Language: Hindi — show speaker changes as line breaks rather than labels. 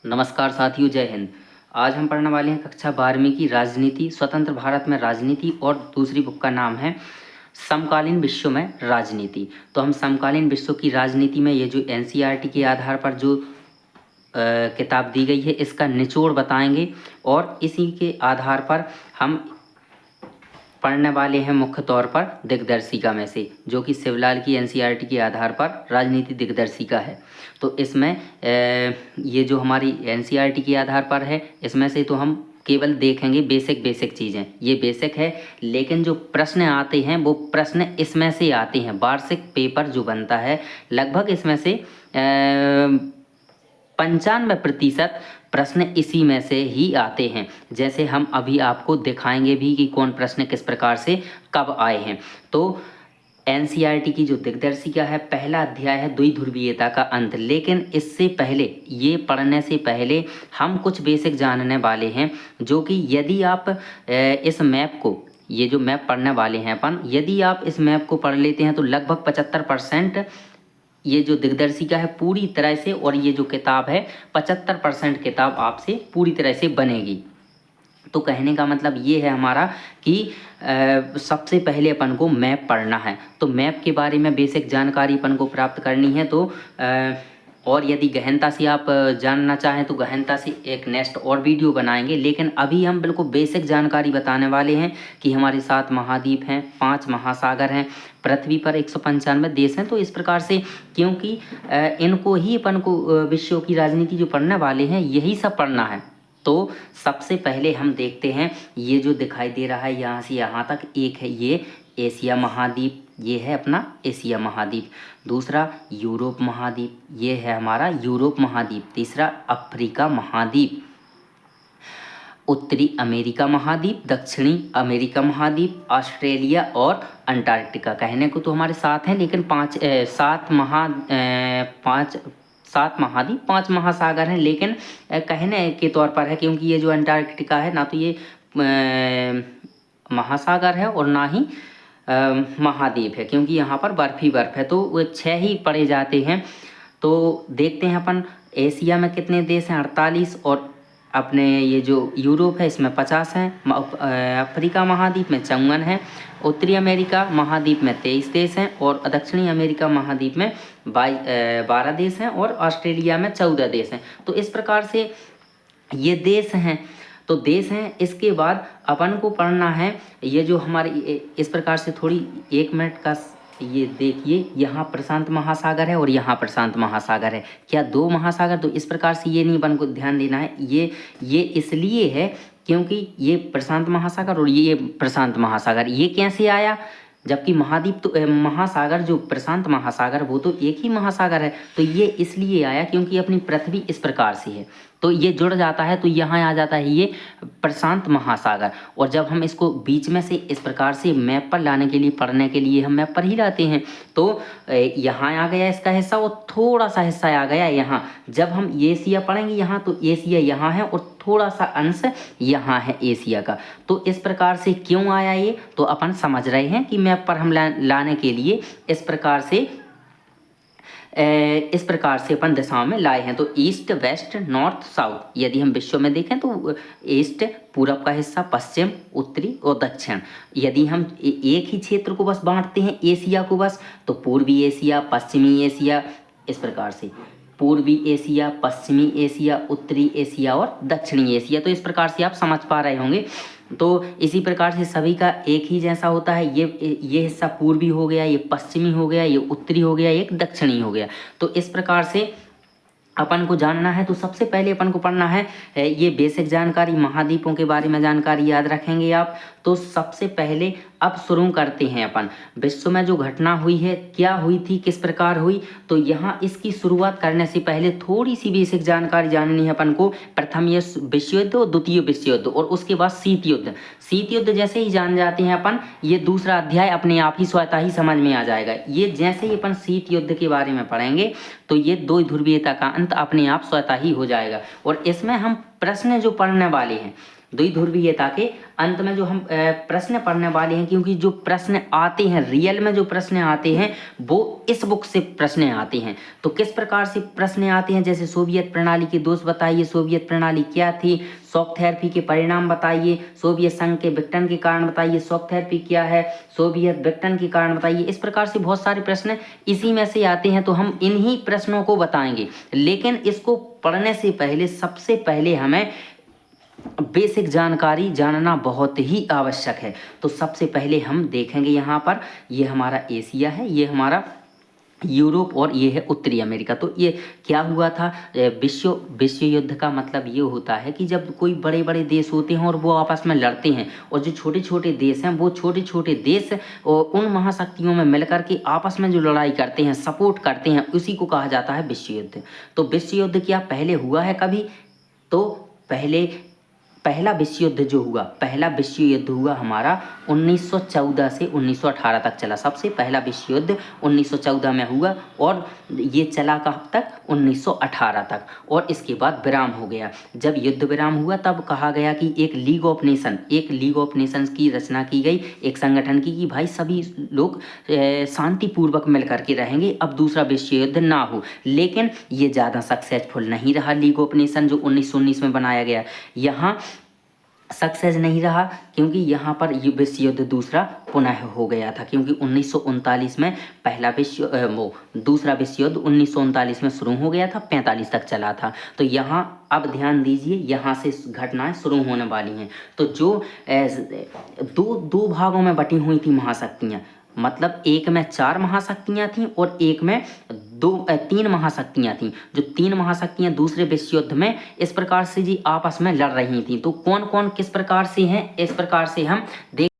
नमस्कार साथियों, जय हिंद। आज हम पढ़ने वाले हैं कक्षा 12वीं की राजनीति, स्वतंत्र भारत में राजनीति, और दूसरी बुक का नाम है समकालीन विश्व में राजनीति। तो हम समकालीन विश्व की राजनीति में ये जो एनसीईआरटी के आधार पर जो किताब दी गई है, इसका निचोड़ बताएंगे और इसी के आधार पर हम पढ़ने वाले हैं मुख्य तौर पर दिग्दर्शिका में से, जो कि शिवलाल की एनसीईआरटी के आधार पर राजनीति दिग्दर्शिका है। तो इसमें ये जो हमारी एनसीईआरटी के आधार पर है, इसमें से तो हम केवल देखेंगे बेसिक चीज़ें, ये बेसिक है। लेकिन जो प्रश्न आते हैं वो प्रश्न इसमें से आते हैं। वार्षिक पेपर जो बनता है, लगभग इसमें से 95% प्रश्न इसी में से ही आते हैं। जैसे हम अभी आपको दिखाएंगे भी कि कौन प्रश्न किस प्रकार से कब आए हैं। तो एनसीईआरटी की जो दिग्दर्शिका है, पहला अध्याय है द्विध्रुवीयता का अंत। लेकिन इससे पहले, ये पढ़ने से पहले हम कुछ बेसिक जानने वाले हैं, जो कि यदि आप इस मैप को, ये जो मैप पढ़ने वाले हैं अपन, यदि आप इस मैप को पढ़ लेते हैं तो लगभग 75% ये जो दिग्दर्शिका है पूरी तरह से, और ये जो किताब है 75% किताब आपसे पूरी तरह से बनेगी। तो कहने का मतलब ये है हमारा कि सबसे पहले अपन को मैप पढ़ना है। तो मैप के बारे में बेसिक जानकारी अपन को प्राप्त करनी है। तो और यदि गहनता से आप जानना चाहें तो गहनता से एक नेक्स्ट और वीडियो बनाएंगे। लेकिन अभी हम बिल्कुल बेसिक जानकारी बताने वाले हैं कि हमारे 7 महाद्वीप हैं, 5 महासागर हैं, पृथ्वी पर 195 देश हैं। तो इस प्रकार से, क्योंकि इनको ही अपन को विश्व की राजनीति जो पढ़ने वाले हैं, यही सब पढ़ना है। तो सबसे पहले हम देखते हैं, ये जो दिखाई दे रहा है यहाँ से यहाँ तक, एक है ये एशिया महाद्वीप, ये है अपना एशिया महाद्वीप। दूसरा यूरोप महाद्वीप, ये है हमारा यूरोप महाद्वीप। तीसरा अफ्रीका महाद्वीप। उत्तरी अमेरिका महाद्वीप, दक्षिणी अमेरिका महाद्वीप, ऑस्ट्रेलिया और अंटार्कटिका। कहने को तो हमारे 7 हैं, लेकिन 7 महाद्वीप, 5 महासागर हैं। लेकिन कहने के तौर पर है, क्योंकि ये जो अंटार्कटिका है ना, तो ये महासागर है और ना ही महाद्वीप है, क्योंकि यहाँ पर बर्फ ही बर्फ है। तो वो 6 ही पढ़े जाते हैं। तो देखते हैं अपन एशिया में कितने देश हैं, 48, और अपने ये जो यूरोप है इसमें 50 हैं। अफ्रीका महाद्वीप में 54 हैं। उत्तरी अमेरिका महाद्वीप में 23 देश हैं, और दक्षिणी अमेरिका महाद्वीप में 12 देश हैं, और ऑस्ट्रेलिया में 14 देश हैं। तो इस प्रकार से ये देश हैं। तो देश हैं। इसके बाद अपन को पढ़ना है ये जो हमारे इस प्रकार से, थोड़ी 1 मिनट का, ये देखिए, यहाँ प्रशांत महासागर है और यहाँ प्रशांत महासागर है। क्या 2 महासागर? तो इस प्रकार से ये नहीं अपन को ध्यान देना है। ये इसलिए है क्योंकि ये प्रशांत महासागर और ये प्रशांत महासागर, ये कैसे आया? जबकि महाद्वीप तो महासागर, जो प्रशांत महासागर, वो तो एक ही महासागर है। तो ये इसलिए आया क्योंकि अपनी पृथ्वी इस प्रकार से है, तो ये जुड़ जाता है, तो यहाँ आ जाता है ये प्रशांत महासागर। और जब हम इसको बीच में से इस प्रकार से मैप पर लाने के लिए, पढ़ने के लिए हम मैप पर ही लाते हैं। तो यहाँ आ गया इसका हिस्सा, और थोड़ा सा हिस्सा आ गया यहाँ। जब हम एशिया पढ़ेंगे यहाँ, तो एशिया यहाँ है और थोड़ा सा अंश यहाँ है एशिया का। तो इस प्रकार से क्यों आया ये, तो अपन समझ रहे हैं कि मैप पर हम लाने के लिए इस प्रकार से अपन दिशाओं में लाए हैं। तो ईस्ट, वेस्ट, नॉर्थ, साउथ, यदि हम विश्व में देखें तो ईस्ट पूरब का हिस्सा, पश्चिम, उत्तरी और दक्षिण। यदि हम एक ही क्षेत्र को बस बांटते हैं, एशिया को बस, तो पूर्वी एशिया, पश्चिमी एशिया, इस प्रकार से पूर्वी एशिया, पश्चिमी एशिया, उत्तरी एशिया और दक्षिणी एशिया। तो इस प्रकार से आप समझ पा रहे होंगे। तो इसी प्रकार से सभी का एक ही जैसा होता है। ये हिस्सा पूर्वी हो गया, ये पश्चिमी हो गया, ये उत्तरी हो गया, एक दक्षिणी हो गया। तो इस प्रकार से अपन को जानना है। तो सबसे पहले अपन को पढ़ना है ये बेसिक जानकारी, महाद्वीपों के बारे में जानकारी याद रखेंगे आप। तो सबसे पहले अब शुरू करते हैं अपन, विश्व में जो घटना हुई है, क्या हुई थी, किस प्रकार हुई। तो यहाँ इसकी शुरुआत करने से पहले थोड़ी सी बेसिक जानकारी जाननी है अपन को। प्रथम ये विश्व युद्ध और द्वितीय विश्व युद्ध, और उसके बाद शीत युद्ध। शीत युद्ध जैसे ही जान जाते हैं अपन, ये दूसरा अध्याय अपने आप ही स्वतः ही समझ में आ जाएगा। ये जैसे ही अपन शीत युद्ध के बारे में पढ़ेंगे, तो ये द्विध्रुवीयता का अंत अपने आप स्वतः ही हो जाएगा। और इसमें हम प्रश्न जो पढ़ने वाले हैं, द्विध्रुवीयता के अंत में जो हम प्रश्न पढ़ने वाले हैं, क्योंकि जो प्रश्न आते हैं रियल में, जो प्रश्न आते हैं वो इस बुक से प्रश्न आते हैं। तो किस प्रकार से प्रश्न आते हैं, जैसे सोवियत प्रणाली के दोष बताइए, सोवियत प्रणाली क्या थी, शॉक थेरेपी के परिणाम बताइए, सोवियत संघ के विघटन के कारण बताइए, शॉक थेरेपी क्या है, सोवियत विघटन के कारण बताइए। इस प्रकार से बहुत सारे प्रश्न इसी में से आते हैं, तो हम इन्हीं प्रश्नों को बताएंगे। लेकिन इसको पढ़ने से पहले सबसे पहले हमें बेसिक जानकारी जानना बहुत ही आवश्यक है। तो सबसे पहले हम देखेंगे यहाँ पर, ये हमारा एशिया है, ये हमारा यूरोप और ये है उत्तरी अमेरिका। तो ये क्या हुआ था, विश्व युद्ध का मतलब ये होता है कि जब कोई बड़े बड़े देश होते हैं और वो आपस में लड़ते हैं, और जो छोटे छोटे देश हैं वो छोटे छोटे देश उन महाशक्तियों में मिलकर के आपस में जो लड़ाई करते हैं, सपोर्ट करते हैं, उसी को कहा जाता है विश्व युद्ध। तो विश्व युद्ध क्या पहले हुआ है कभी? तो पहला विश्व युद्ध जो हुआ, पहला विश्व युद्ध हुआ हमारा 1914 से 1918 तक चला। सबसे पहला विश्व युद्ध 1914 में हुआ और ये चला कब तक? 1918 तक। और इसके बाद विराम हो गया। जब युद्ध विराम हुआ तब कहा गया कि एक लीग ऑफ नेशंस की रचना की गई, एक संगठन की, कि भाई सभी लोग शांतिपूर्वक मिलकर के रहेंगे, अब दूसरा विश्व युद्ध ना हो। लेकिन ये ज़्यादा सक्सेसफुल नहीं रहा लीग ऑफ नेशन, जो 1919 में बनाया गया, यहाँ सक्सेस नहीं रहा, क्योंकि यहाँ पर विश्व युद्ध दूसरा पुनः हो गया था। क्योंकि 1939 में दूसरा विश्व युद्ध 1939 में शुरू हो गया था, 45 तक चला था। तो यहाँ अब ध्यान दीजिए, यहाँ से घटनाएं शुरू होने वाली हैं। तो जो दो भागों में बटी हुई थी महाशक्तियाँ, मतलब एक में 4 महाशक्तियाँ थीं और एक में 3 महाशक्तियाँ थीं। जो 3 महाशक्तियाँ दूसरे विश्व युद्ध में इस प्रकार से जी आपस में लड़ रही थीं। तो कौन कौन किस प्रकार से हैं, इस प्रकार से हम देख